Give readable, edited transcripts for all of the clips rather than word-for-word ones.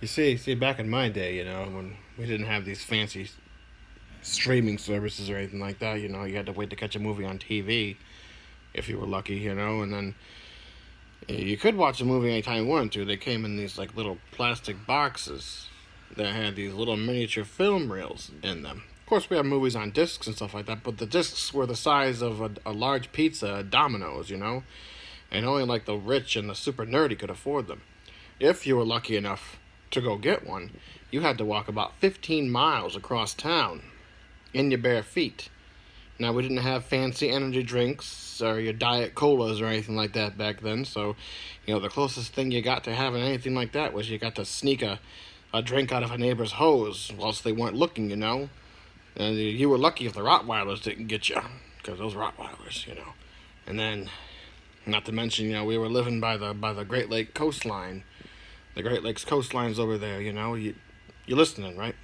You see, back in my day, when we didn't have these fancy streaming services or anything like that, you had to wait to catch a movie on TV if you were lucky, and then you could watch a movie anytime you wanted to. They came in these like little plastic boxes that had these little miniature film reels in them. Of course, we have movies on discs and stuff like that, but the discs were the size of a large pizza, Domino's, and only like the rich and the super nerdy could afford them. If you were lucky enough to go get one, you had to walk about 15 miles across town in your bare feet. Now, we didn't have fancy energy drinks or your diet colas or anything like that back then, so, the closest thing you got to having anything like that was you got to sneak a drink out of a neighbor's hose whilst they weren't looking. And you were lucky if the Rottweilers didn't get you, because those Rottweilers. And then, not to mention, we were living by the Great Lake coastline. The Great Lakes coastline's over there, you're listening, right?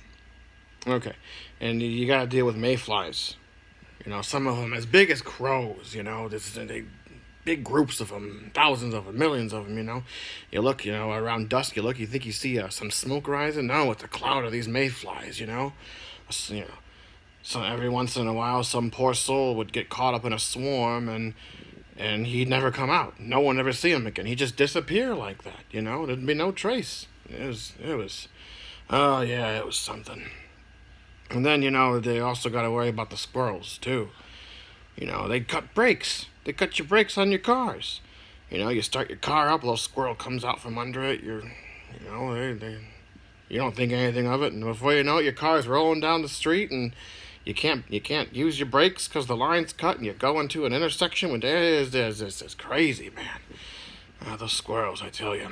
Okay. And you got to deal with mayflies. Some of them as big as crows, big groups of them, thousands of them, millions of them, You look, around dusk, you think you see some smoke rising. No, it's a cloud of these mayflies, So every once in a while, some poor soul would get caught up in a swarm, and he'd never come out. No one ever see him again. He'd just disappear like that, There'd be no trace. Oh yeah, it was something. And then, they also got to worry about the squirrels, too. They cut brakes. They cut your brakes on your cars. You start your car up, a little squirrel comes out from under it. You don't think anything of it, and before you know it, your car's rolling down the street, and you can't use your brakes because the line's cut, and you go into an intersection when it's crazy, man. Those squirrels, I tell you.